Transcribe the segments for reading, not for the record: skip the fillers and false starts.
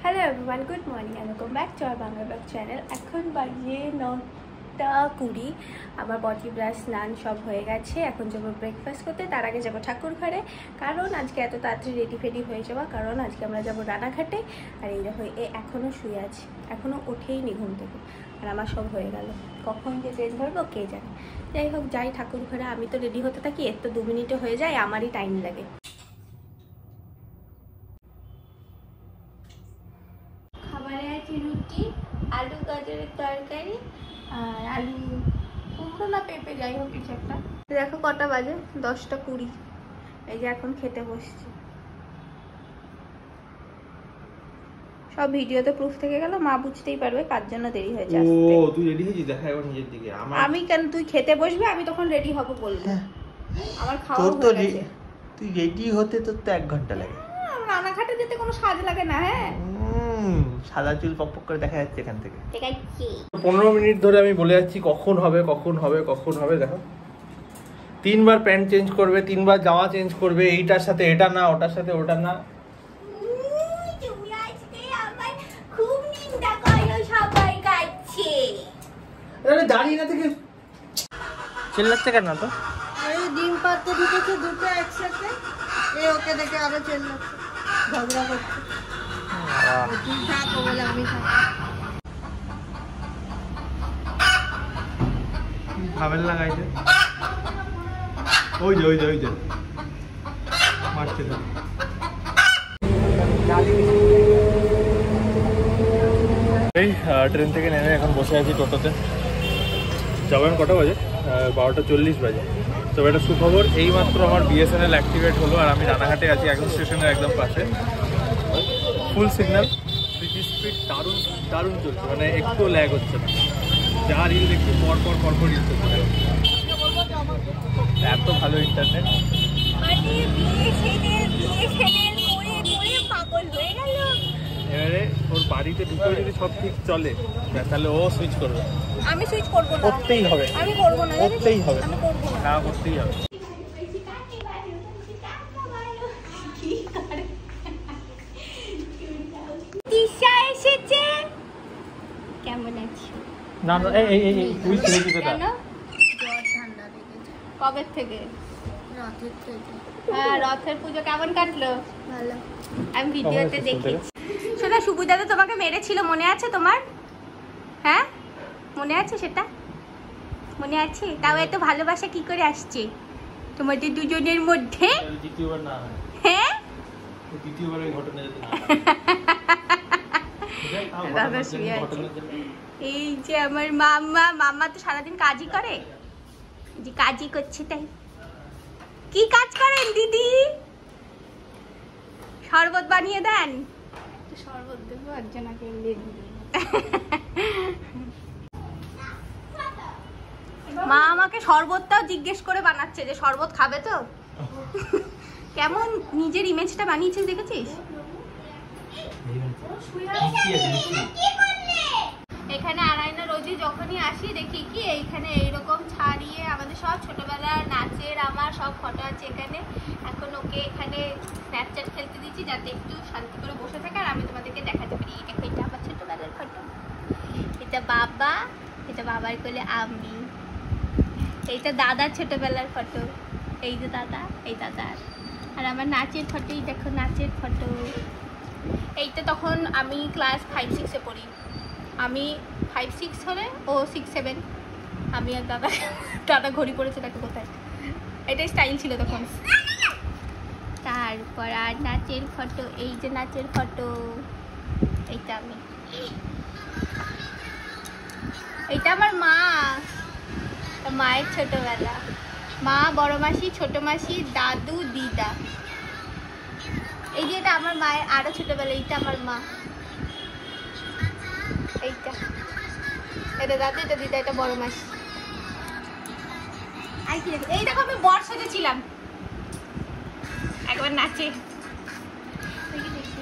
Hello everyone, good morning and welcome back to our Bangla blog channel. এখন বাজে 9:20। আমার body brush স্নান সব হয়ে গেছে। এখন যাবো ব্রেকফাস্ট করতে, তার আগে যাবো ঠাকুর ঘরে, কারণ আজকে এত তাড়াতাড়ি রেডি ফেডি হয়ে যাওয়া, কারণ আজকে আমরা যাবো রানাঘাটে। আর এই দেখো এ এখনও শুয়ে আছে, এখনও ওঠেই নি ঘুম থেকে। আর আমার সব হয়ে গেল, কখন যে ট্রেন ধরবো কে জানে। যাই হোক, যাই ঠাকুর ঘরে। আমি তো রেডি হতে থাকি, এর তো 2 মিনিটে হয়ে যায়, আমারই টাইম লাগে। খাবারে আছে রুটি, আলু গাজরের তরকারি আর আলু কুমড়ো না পেঁপে, যাই হোক কিছু একটা। দেখো কটা বাজে, 10:20। এই যে এখন খেতে বসছি। সব ভিডিওতে প্রুফ থেকে গেল, মা বুঝতেই পারবে কার জন্য দেরি হয়ে যায়। ও তুই রেডি হয়েছিস, দেখা একবার নিজের দিকে। আমি কেন, তুই খেতে বসবি আমি তখন রেডি হব বলবো। আমার খাওয়া হয়ে গেছে। তুই রেডি হতে তোর তো 1 ঘন্টা লাগে। রানাঘাটে যেতে কোনো সাজ লাগে না। হ্যাঁ, সাদা চুল পকপক করে দেখা যাচ্ছে এখান থেকে। ঠিক আছে। 15 মিনিট ধরে আমি বলে যাচ্ছি কখন হবে কখন হবে কখন হবে। দেখো 3বার প্যান্ট চেঞ্জ করবে, 3বার জামা চেঞ্জ করবে, এইটার সাথে এটা না, ওটার সাথে ওটা না। দাঁড়িয়ে না থেকে চিল্লাচ্ছে কেন তো? এই ডিম পাত্র ঢুকেছে দুটো একসাথে, এই ওকে দেখে আরো চিল্লাচ্ছে, ঝগড়া করছে। তুই থাকো বলে আমি থাকি। ভাবেল লাগাইছে, ওই যে ওই যে ওই যে মারছে তো। এই ট্রেন থেকে নেমে এখন বসে আছি টোটোতে। যাবেন কটা বাজে? 12:40 বাজে। তবে একটা সুখবর, এইমাত্র আমার BSNL অ্যাক্টিভেট হলো আর আমি রানাঘাটে আছি, একদম স্টেশনের একদম পাশে। ফুল সিগন্যাল, সিটি স্পিড দারুণ দারুণ চলছে, মানে একটু ল্যাগ হচ্ছে না। যা রিল দেখছি পরপর রিল চলছে, এত ভালো ইন্টারনেট। এবারে ওর বাড়িতে ঢুকে যদি সব ঠিক চলে তাহলে ও সুইচ করবে। আমি সুইচ করব না, করতেই হবে। আমি করব না, করতেই হবে, আমি করব না, না করতেই হবে। দিশা এসেছে। কেমন আছো? না না, এই তুই ছেড়ে দিতে দাও। কেন? জ্বর ঠান্ডা লেগেছে কবে থেকে? রাতের থেকে। হ্যাঁ, রথের পুজো কেমন কাটলো? ভালো। আমি ভিডিওতে দেখেছি। সেটা সুবিধাতে তোমাকে মেরেছিল, মনে আছে তোমার? হ্যাঁ, মনে আছে সেটা? মনে আছে? তাও এত ভালোবাসা কি করে আসছে তোমাদের দুজনের মধ্যে? দ্বিতীয়বার না, হ্যাঁ, দ্বিতীয়বার এই ঘটনা যেতে না। দাদা শুয়ে আছে। এই যে আমার মাম্মা তো সারাদিন কাজই করে, যে কাজই করছে। তাই কি কাজ করেন দিদি? শরবত বানিয়ে দেন। শরবত দেবো একজনকে। মা আমাকে শরবতটাও জিজ্ঞেস করে বানাচ্ছে যে শরবত খাবে তো। কেমন নিজের ইমেজটা বানিয়েছিস দেখেছিস? এখানে আড়াইনা রোজই যখনই আসি দেখি কি এইখানে এইরকম ছাড়িয়ে আমাদের সব ছোটবেলার নাচের আমার সব ফটো আছে এখানে। এখন ওকে এখানে স্ন্যাপচ্যাট খেলতে দিচ্ছি যাতে একটু শান্তি করে বসে থাকে আর আমি তোমাদেরকে দেখাতে পারি। এটা আমার ছোটবেলার ফটো, এটা বাবা, এটা বাবার কোলে আমি, এইটা দাদার ছোটবেলার ফটো, এই যে দাদা, এই দাদার। আর আমার নাচের ফটো, এই দেখো নাচের ফটো। এইটা তখন আমি ক্লাস 5-6-এ পড়ি। আমি 5-6 হলে ও 6-7। আমি আর দাদা ঘড়ি পড়েছে দেখো কোথায়। এটাই স্টাইল ছিল তখন। তারপর আর নাচের ফটো, এই যে নাচের ফটো, এইটা আমি। এইটা আমার মা, মায়ের ছোটবেলা। মা, বড় মাসি, ছোট মাসি, দাদু, দিদা। এই যে এটা আমার মায়ের আরো ছোটবেলা, এইটা আমার মা। এইটা এটা দাদু, এটা দিদা, এটা বড় মাসি। আর কি দেখো, এই দেখো আমি বর সেজেছিলাম একবার নাচে।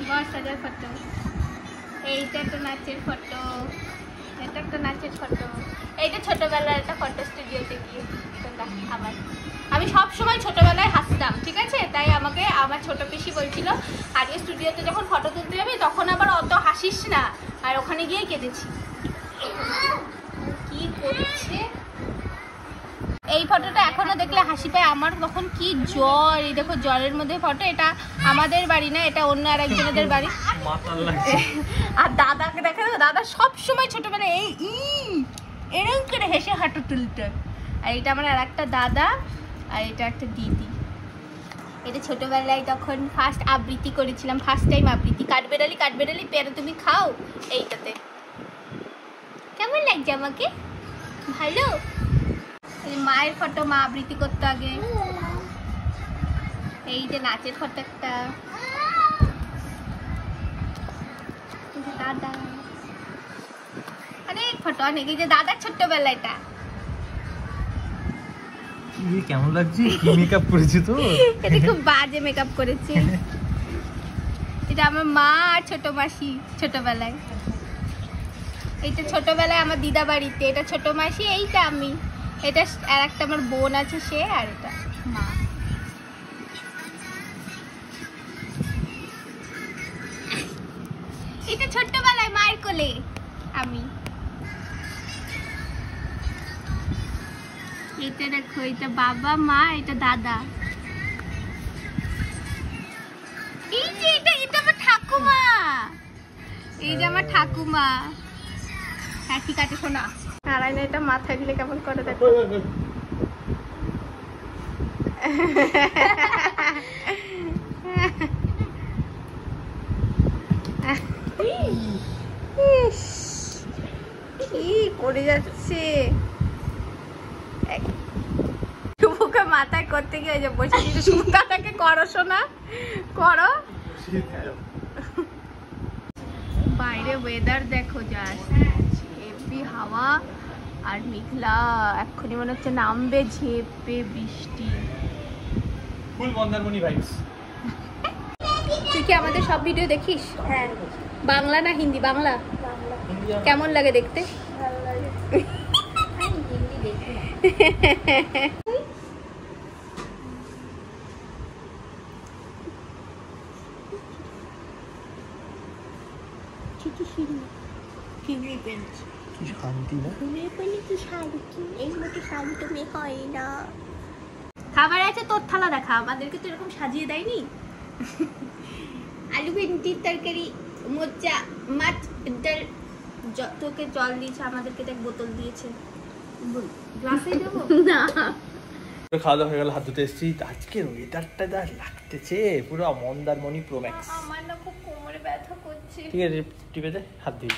বর সাজার ফটো। এইটা একটা নাচের ফটো, এটা একটা নাচের ফটো। এইটা ছোটবেলার একটা ফটো স্টুডিওতে গিয়ে আমার। আমি সব সময় ছোটবেলায় হাসতাম, ঠিক আছে? তাই আমাকে আমার ছোট পিসি বলছিল আজকে স্টুডিওতে যখন ফটো তুলতে যাবি তখন আবার অত হাসি হাসিস না। আর ওখানে গিয়ে কেঁদেছি। কি করছে এই ফটোটা এখনো দেখলে হাসি পায় আমার। তখন কি জ্বর, এই দেখো জ্বরের মধ্যে ফটো। এটা আমাদের বাড়ি না, এটা অন্য আর একজনের বাড়ি। আর দাদাকে দেখে, দাদা সব সময় ছোটবেলায় এরকম করে হেসে হাঁটু তুলতে। আর এটা আমার আর একটা দাদা, আর এটা একটা দিদি। এটা ছোটবেলায় তখন ফার্স্ট আবৃত্তি করেছিলাম, ফার্স্ট টাইম আবৃত্তি। কাঠবেড়ালি কাঠবেড়ালি পেয়ারা তুমি খাও, এইটাতে। কেমন লাগছে আমাকে? ভালো। মায়ের ফটো, মা আবৃত্তি করতে আগে। এই যে নাচের ফটো একটা, দাদা অনেক ফটো, অনেক। এই যে দাদার ছোট্টবেলা, এটা কেমন লাগছে? কি মেকআপ করেছি তো? এটা খুব বাজে মেকআপ করেছি। এটা আমার মা আর ছোট মাসি ছোটবেলায়। এইটা ছোটবেলায় আমার দিদা বাড়িতে, এটা ছোট মাসি, এইটা আমি, এটা আর একটা আমার বোন আছে সে, আর এটা মা। এটা ছোট্টবেলায় মায়ের কোলে আমি। এটা দেখো, এটা বাবা মা, এটা দাদা। এই যে এটা আমার ঠাকুমা, এই যে আমার ঠাকুমা। হ্যাঁ ঠিক আছে শোনা। নারায়ণ এটা মাথায় দিলে কেমন করে দেখো। কি করে যাচ্ছে শুভকে মাথায় করতে গিয়ে যে বসে দিয়েছে। শুভটাকে করো শোনা, করো। বাইরে ওয়েদার দেখো, জাস্ট হেভি হাওয়া আর মেঘলা। এক্ষুনি মনে হচ্ছে নামবে ঝেপে বৃষ্টি। ফুল মন্দারমণি ভাইবস। তুই কি আমাদের সব ভিডিও দেখিস? হ্যাঁ। বাংলা না হিন্দি? বাংলা। কেমন লাগে দেখতে? ভালো লাগে। আমি হিন্দি দেখি না। খাবার আছে তোর থালা দেখা, আমাদেরকে তো এরকম সাজিয়ে দেয়নি। আলু ভেন্ডির তরকারি, মোচা, মাছ, ডাল। তোকে জল দিয়েছে, আমাদেরকে দেখ বোতল দিয়েছে। গ্লাসে দেবো না। খাওয়া দাওয়া হয়ে গেল, হাত ধুতে এসেছি। আজকের ওয়েদারটা যা লাগতেছে, পুরো মন্দারমণি প্রো ম্যাক্স। আমার না খুব কোমরে ব্যথা করছে। ঠিক আছে, টিপে দে, হাত দিয়ে।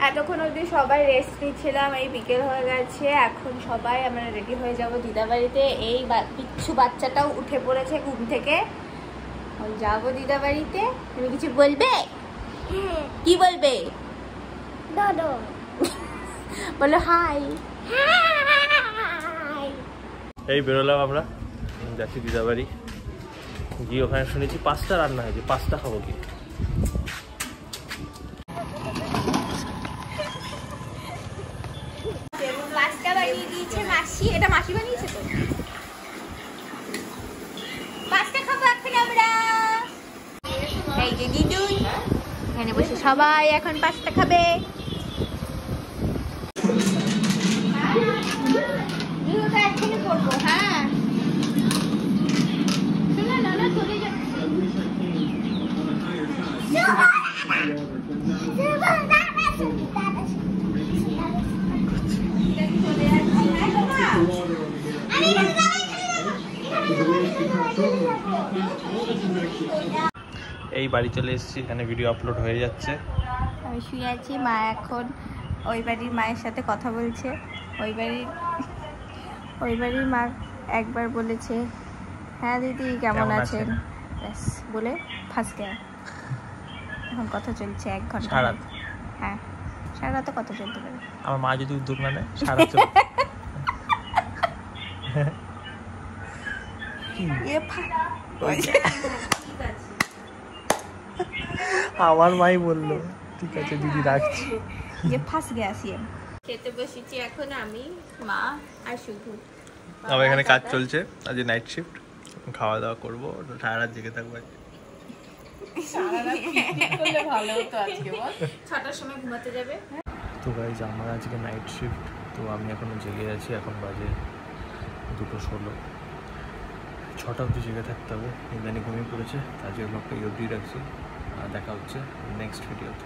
এতক্ষণ অবধি সবাই রেস্ট নিচ্ছিলাম, এই বিকেল হয়ে গেছে। এখন সবাই আমরা রেডি হয়ে যাব দিদা বাড়িতে। এই পিচ্ছু বাচ্চাটাও উঠে পড়েছে ঘুম থেকে। যাবো দিদা বাড়িতে। তুমি কিছু বলবে? কি বলবে? দাদা বলো হাই। এই বেরোলাম আমরা, যাচ্ছি দিদা বাড়ি। গিয়ে ওখানে শুনেছি পাস্তা রান্না হয়েছে, পাস্তা খাবো কি। পাস্তা বানিয়ে দিয়েছে মাসি। এটা মাসি বানিয়েছে তো। পাস্তা খাবো এখন আমরা। এই যে দিদুন এখানে বসে সবাই এখন পাস্তা খাবে। ভিডিওটা এখনই করবো। হ্যাঁ শোনো না, চলে যাচ্ছে। এই বাড়ি চলে এসেছি, এখানে ভিডিও আপলোড হয়ে যাচ্ছে। আমি শুয়ে আছি, মা এখন ওই বাড়ির মায়ের সাথে কথা বলছে। ওই বাড়ির মা একবার বলেছে হ্যাঁ দিদি কেমন আছেন, ব্যাস বলে ফাঁস গেল। এখন কথা চলছে 1 ঘন্টা। সারা রাত? হ্যাঁ সারা রাত কথা চলতে পারে। আমার মা যদি উদ্যোগ না নেয় সারা রাত চলবে। আমার মাই বললো ঠিক আছে দিদি রাখছি। ফাঁস গেছে সিএম। খেতে বসেছি এখন আমি, মা আর শুধু। আমার এখানে কাজ চলছে, আজ নাইট শিফট। খাওয়া দাওয়া করবো, সারা রাত জেগে থাকবো। ভালো হতো আজকে বল। 6টার সময় ঘুমাতে যাবে। তো গাইজ আমার আজকে নাইট শিফট, তো আমি এখনও জেগে আছি। এখন বাজে 2:16। 6টা অবধি জেগে থাকতে হবে। ইন্দানি ঘুমিয়ে পড়েছে। আজকের ব্লগটা এই অবধি রাখছি। দেখা হচ্ছে নেক্সট ভিডিওতে।